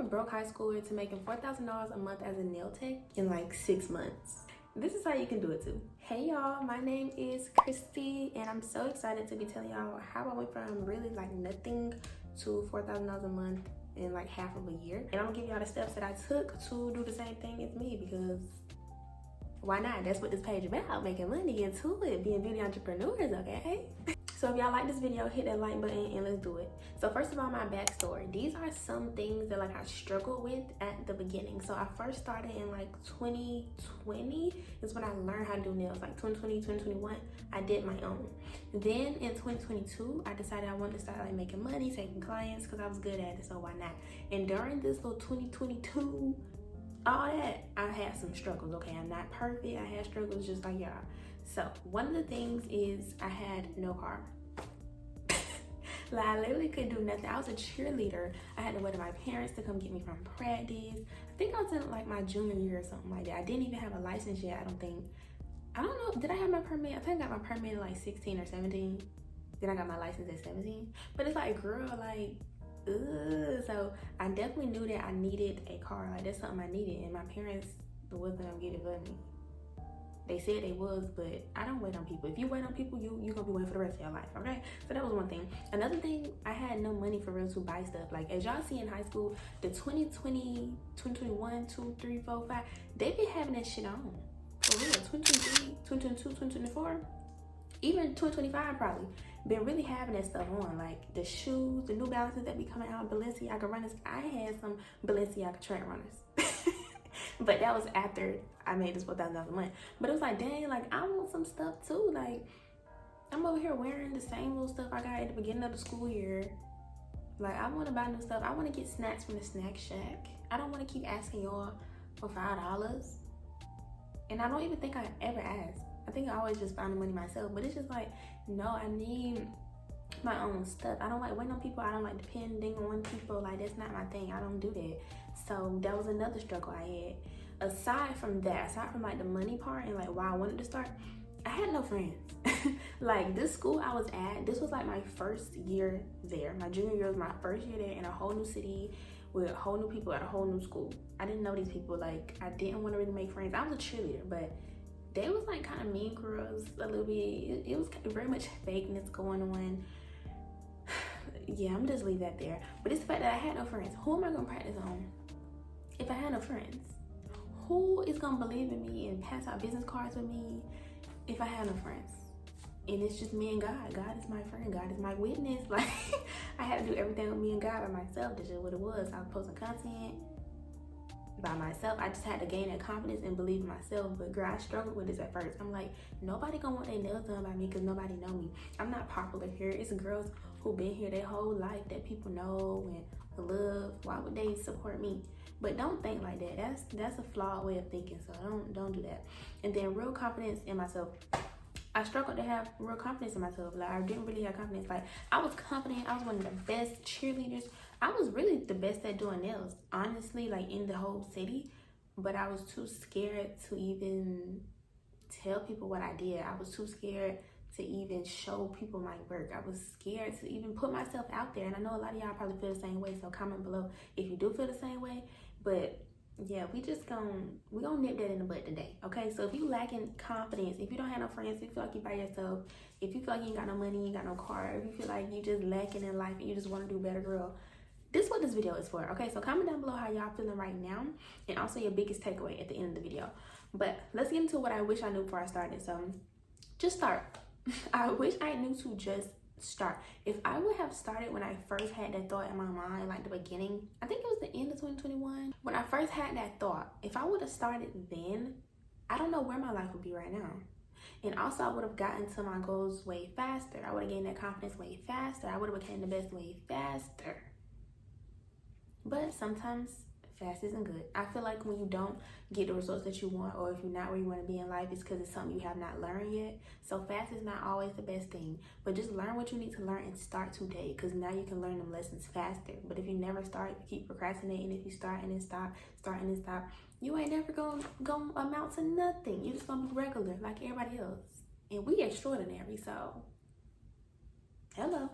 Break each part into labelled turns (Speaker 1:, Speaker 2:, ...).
Speaker 1: a broke high schooler to making $4,000 a month as a nail tech in like 6 months. This is how you can do it too. Hey y'all, my name is Christy and I'm so excited to be telling y'all how I went from really like nothing to $4,000 a month in like half of a year. And I'm gonna give y'all the steps that I took to do the same thing as me, because why not? That's what this page is about, making money, into it, being beauty entrepreneurs, okay? So if y'all like this video, hit that like button and let's do it. So first of all, my backstory. These are some things that like I struggled with at the beginning. So I first started in like 2020 is when I learned how to do nails. Like 2020, 2021, I did my own. Then in 2022, I decided I wanted to start like making money, taking clients, because I was good at it, so why not? And during this little 2022, all that, I had some struggles, okay? I'm not perfect, I had struggles just like y'all. So one of the things is I had no car. Like I literally couldn't do nothing. I was a cheerleader. I had to wait on my parents to come get me from practice. I think I was in like my junior year or something like that. I didn't even have a license yet, I don't think. I don't know, did I have my permit? I think I got my permit at like 16 or 17. Then I got my license at 17. But it's like, girl, like, ugh. So I definitely knew that I needed a car. Like that's something I needed, and my parents wasn't gonna get it for me. They said they was, but I don't wait on people. If you wait on people, you're gonna be waiting for the rest of your life, okay? So that was one thing. Another thing, I had no money for real to buy stuff. Like as y'all see in high school, the 2020, 2021, 2, 3, 4, 5, they be having that shit on. For real, 2023, 2022, 2024, even 2025 probably. Been really having that stuff on, like the shoes, the New Balances that be coming out, Balenciaga runners. I had some Balenciaga track runners. But that was after I made this $4,000 a month. But it was like, dang, like I want some stuff too. Like I'm over here wearing the same little stuff I got at the beginning of the school year. Like I want to buy new stuff. I want to get snacks from the snack shack. I don't want to keep asking y'all for $5. And I don't even think I ever asked. I think I always just found the money myself. But it's just like, no, I need my own stuff. I don't like waiting on people. I don't like depending on people. Like that's not my thing. I don't do that. So that was another struggle I had. Aside from that, aside from like the money part and like why I wanted to start, I had no friends. Like this school I was at, this was like my first year there. My junior year was my first year there in a whole new city with whole new people at a whole new school. I didn't know these people. Like I didn't want to really make friends. I was a cheerleader, but they was like kind of mean girls a little bit. It was very much fakeness going on. Yeah, I'm just leave that there. But it's the fact that I had no friends. Who am I gonna practice on if I had no friends? Who is gonna believe in me and pass out business cards with me if I had no friends? And it's just me and God. God is my friend. God is my witness. Like I had to do everything with me and God by myself. That's just what it was. I was posting content by myself. I just had to gain that confidence and believe in myself. But girl, I struggled with this at first. I'm like, nobody gonna want their nails done by me because nobody know me. I'm not popular here. It's girls who been here their whole life that people know and love. Why would they support me? But don't think like that. That's a flawed way of thinking. So don't do that. And then real confidence in myself. I struggled to have real confidence in myself. Like I didn't really have confidence. Like I was confident. I was one of the best cheerleaders. I was really the best at doing nails, honestly, like in the whole city. But I was too scared to even tell people what I did. I was too scared to even show people my work. I was scared to even put myself out there. And I know a lot of y'all probably feel the same way. So comment below if you do feel the same way. But yeah, we gonna nip that in the bud today, okay? So if you lacking confidence, if you don't have no friends, if you feel like you by yourself, if you feel like you ain't got no money, you ain't got no car, if you feel like you just lacking in life and you just want to do better, girl, this is what this video is for, okay? So comment down below how y'all feeling right now and also your biggest takeaway at the end of the video. But let's get into what I wish I knew before I started. So just start. I wish I knew to just start. If I would have started when I first had that thought in my mind, like the beginning, I think it was the end of 2021, when I first had that thought, if I would have started then, I don't know where my life would be right now. And also I would have gotten to my goals way faster. I would have gained that confidence way faster. I would have became the best way faster. But sometimes fast isn't good. I feel like when you don't get the results that you want, or if you're not where you want to be in life, it's because it's something you have not learned yet. So fast is not always the best thing, but just learn what you need to learn and start today, because now you can learn them lessons faster. But if you never start, you keep procrastinating. If you start and then stop, start and then stop, you ain't never gonna amount to nothing. You're just gonna be regular like everybody else, and we extraordinary. So hello.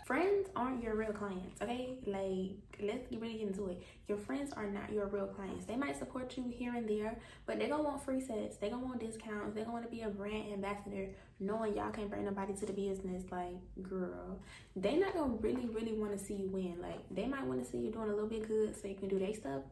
Speaker 1: Friends aren't your real clients, okay? Like, let's really get into it. Your friends are not your real clients. They might support you here and there, but they're gonna want free sets. They're gonna want discounts. They're gonna want to be a brand ambassador, knowing y'all can't bring nobody to the business. Like, girl, they not gonna really want to see you win. Like, they might want to see you doing a little bit good so you can do their stuff,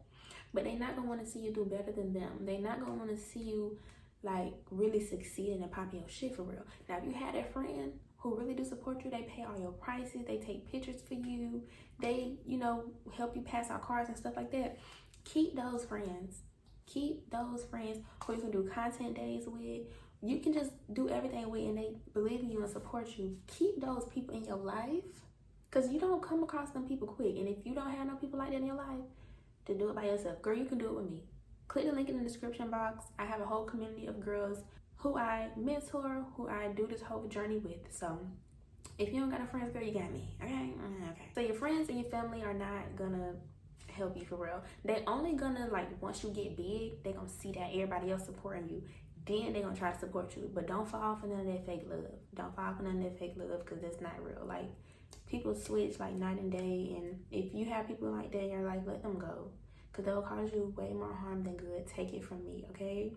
Speaker 1: but they not gonna want to see you do better than them. They not gonna want to see you like really succeeding and popping your shit for real. Now, if you had a friend who really do support you, they pay all your prices, they take pictures for you, they, you know, help you pass out cards and stuff like that, keep those friends. Keep those friends who you can do content days with. You can just do everything with, and they believe in you and support you. Keep those people in your life, because you don't come across them people quick. And if you don't have no people like that in your life, then do it by yourself. Girl, you can do it with me. Click the link in the description box. I have a whole community of girls who I mentor, who I do this whole journey with. So if you don't got a friends, girl, you got me, okay? Okay. So your friends and your family are not gonna help you for real. They only gonna, like, once you get big, they gonna see that everybody else supporting you. Then they gonna try to support you. But don't fall for none of that fake love. Don't fall for none of that fake love, because that's not real. Like, people switch like night and day, and if you have people like that in your life, let them go, because they'll cause you way more harm than good. Take it from me, okay?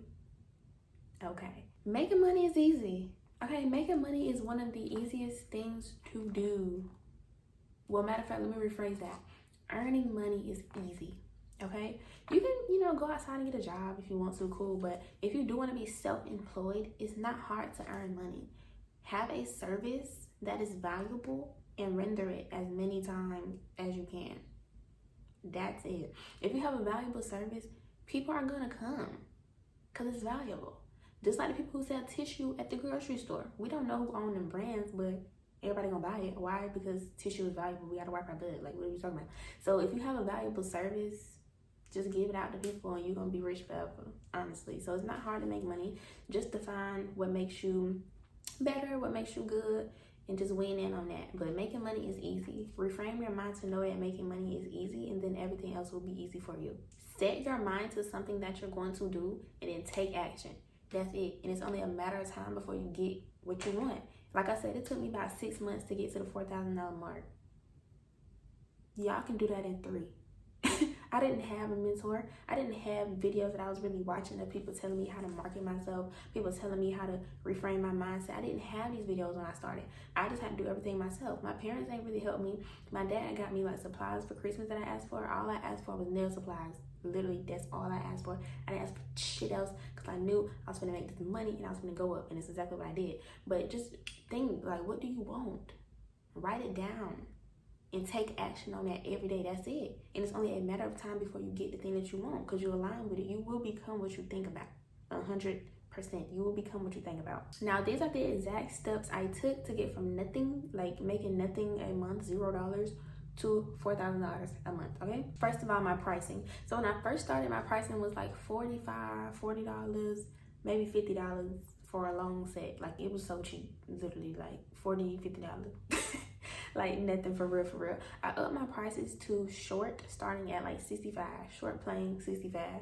Speaker 1: Okay. Making money is easy. Okay, making money is one of the easiest things to do. Well, matter of fact, let me rephrase that. Earning money is easy. Okay, you can, you know, go outside and get a job if you want to, cool. But if you do want to be self-employed, it's not hard to earn money. Have a service that is valuable and render it as many times as you can. That's it. If you have a valuable service, people are gonna come because it's valuable. Just like the people who sell tissue at the grocery store. We don't know who own them brands, but everybody gonna buy it. Why? Because tissue is valuable. We gotta wipe our butt. Like, what are you talking about? So if you have a valuable service, just give it out to people and you're gonna be rich forever, honestly. So it's not hard to make money. Just define what makes you better, what makes you good, and just wean in on that. But making money is easy. Reframe your mind to know that making money is easy, and then everything else will be easy for you. Set your mind to something that you're going to do, and then take action. That's it. And it's only a matter of time before you get what you want. Like I said, it took me about 6 months to get to the $4,000 mark. Y'all can do that in 3. I didn't have a mentor. I didn't have videos that I was really watching of people telling me how to market myself, people telling me how to reframe my mindset. I didn't have these videos when I started. I just had to do everything myself. My parents ain't really helped me. My dad got me like supplies for Christmas that I asked for. All I asked for was nail supplies. Literally, that's all I asked for. I didn't ask for shit else, because I knew I was gonna make this money and I was gonna go up, and it's exactly what I did. But just think, like, what do you want? Write it down and take action on that every day. That's it. And it's only a matter of time before you get the thing that you want, because you align with it. You will become what you think about. 100%. You will become what you think about. Now, these are the exact steps I took to get from nothing, like making nothing a month, $0, to $4,000 a month, okay? First of all, my pricing. So when I first started, my pricing was like $40, maybe $50 for a long set. Like, it was so cheap, literally, like $40, $50. Like, nothing, for real, for real. I upped my prices to short, starting at like $65, short plain $65.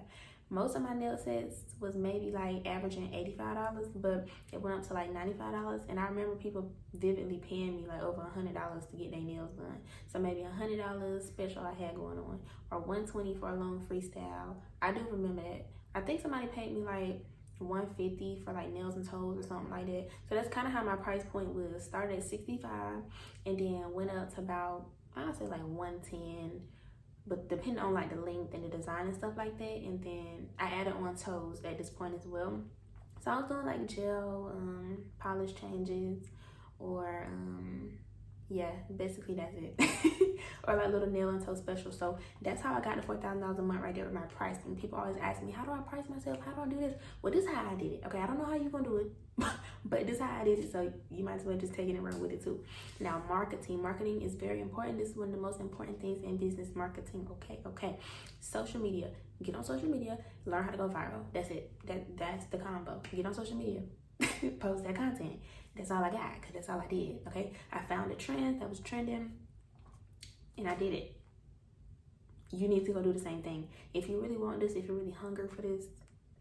Speaker 1: Most of my nail sets was maybe like averaging $85, but it went up to like $95. And I remember people vividly paying me like over $100 to get their nails done. So maybe $100 special I had going on, or $120 for a long freestyle. I do remember that. I think somebody paid me like $150 for like nails and toes or something like that. So that's kind of how my price point was. Started at $65 and then went up to about, I'd say like $110. But depending on like the length and the design and stuff like that. And then I added on toes at this point as well. So I was doing like gel polish changes, or yeah, basically that's it. Or like little nail and toe specials. So that's how I got the $4,000 a month right there with my pricing. People always ask me, how do I price myself? How do I do this? Well, this is how I did it. Okay, I don't know how you're gonna do it, but this is how I did it. So you might as well just take it and run with it too. Now, marketing. Marketing is very important. This is one of the most important things in business marketing. Okay. Social media. Get on social media. Learn how to go viral. That's it. That's the combo. Get on social media. Post that content. That's all I got, because that's all I did. Okay, I found a trend that was trending and I did it. You need to go do the same thing. If you really want this, if you're really hungry for this,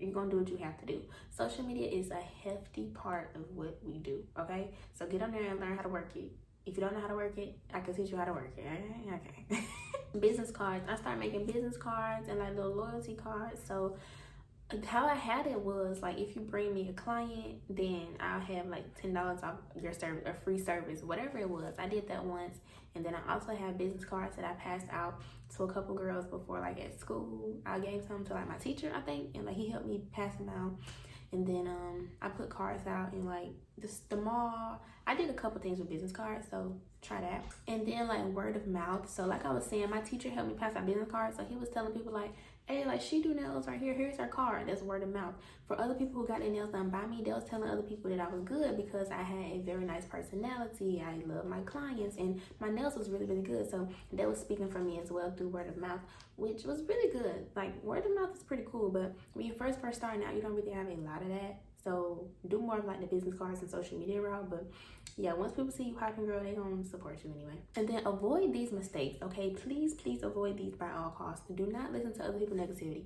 Speaker 1: you're gonna do what you have to do. Social media is a hefty part of what we do. Okay, so get on there and learn how to work it. If you don't know how to work it, I can teach you how to work it. Okay. Business cards. I started making business cards and like little loyalty cards. So how I had it was like, if you bring me a client, then I'll have like $10 off your service, a free service, whatever it was. I did that once. And then I also have business cards that I passed out to a couple girls before, like at school. I gave some to like my teacher, I think, and like he helped me pass them out. And then I put cards out in like the mall. I did a couple things with business cards, so try that. And then like word of mouth. So like I was saying, my teacher helped me pass out business cards. So he was telling people like, hey, like she do nails right here. Here's her card. That's word of mouth. For other people who got their nails done by me, they was telling other people that I was good because I had a very nice personality. I love my clients and my nails was really, really good. So they was speaking for me as well through word of mouth, which was really good. Like word of mouth is pretty cool, but when you first starting out, you don't really have a lot of that. So do more of like the business cards and social media route. But yeah, once people see you popping, girl, they gonna support you anyway. And then avoid these mistakes, okay? Please avoid these by all costs. Do not listen to other people's negativity.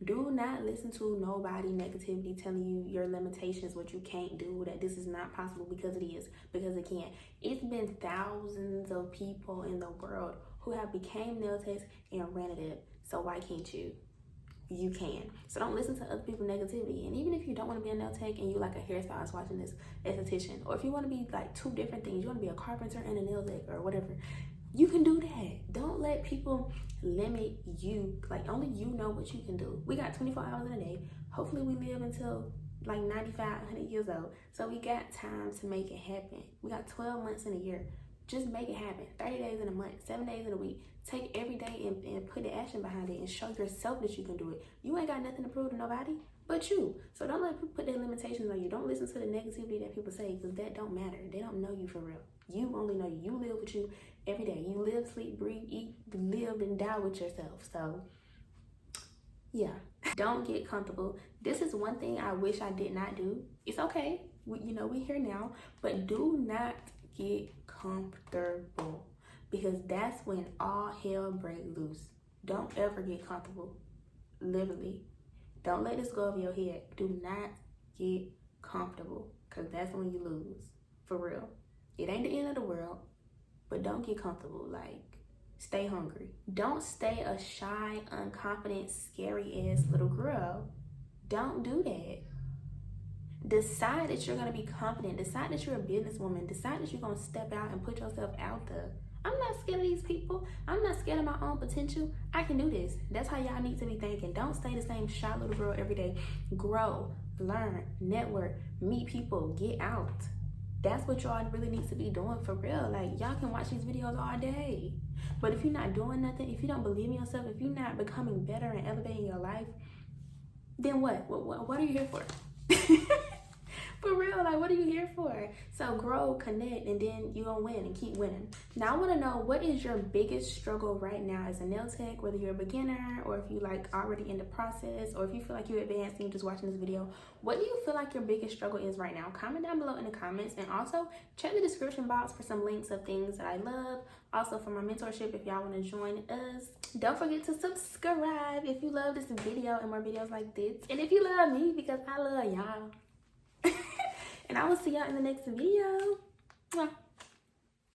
Speaker 1: Do not listen to nobody negativity telling you your limitations, what you can't do, that this is not possible, because it is, because it can. It's been thousands of people in the world who have became nail techs and ran it. So why can't you? You can. So don't listen to other people's negativity. And even if you don't want to be a nail tech and you like a hairstylist watching this, esthetician, or if you want to be like two different things, you want to be a carpenter and a nail tech or whatever, you can do that. Don't let people limit you. Like only you know what you can do. We got 24 hours in a day. Hopefully we live until like 95, 100 years old. So we got time to make it happen. We got 12 months in a year. Just make it happen. 30 days in a month, 7 days in a week. Take every day and put the action behind it and show yourself that you can do it. You ain't got nothing to prove to nobody but you. So don't let people put their limitations on you. Don't listen to the negativity that people say, because that don't matter. They don't know you for real. You only know you. You live with you every day. You live, sleep, breathe, eat, live, and die with yourself. So yeah, don't get comfortable. This is one thing I wish I did not do. It's okay. We here now, but do not get comfortable, because that's when all hell breaks loose. Don't ever get comfortable. Literally. Don't let this go over your head. Do not get comfortable, because that's when you lose. For real. It ain't the end of the world, but don't get comfortable. Like, stay hungry. Don't stay a shy, unconfident, scary ass little girl. Don't do that. Decide that you're going to be confident. Decide that you're a businesswoman. Decide that you're going to step out and put yourself out there. I'm not scared of these people. I'm not scared of my own potential. I can do this. That's how y'all need to be thinking. Don't stay the same shy little girl every day. Grow, learn, network, meet people, get out. That's what y'all really need to be doing for real. Like, y'all can watch these videos all day, but if you're not doing nothing, if you don't believe in yourself, if you're not becoming better and elevating your life, then what are you here for? For real, like, what are you here for? So grow, connect, and then you're gonna win and keep winning. Now I want to know, what is your biggest struggle right now as a nail tech, whether you're a beginner or if you like already in the process, or if you feel like you're advanced and you're just watching this video. What do you feel like your biggest struggle is right now? Comment down below in the comments, and also check the description box for some links of things that I love. Also for my mentorship, if y'all want to join us. Don't forget to subscribe if you love this video and more videos like this, and if you love me, because I love y'all. And I will see y'all in the next video. Mwah.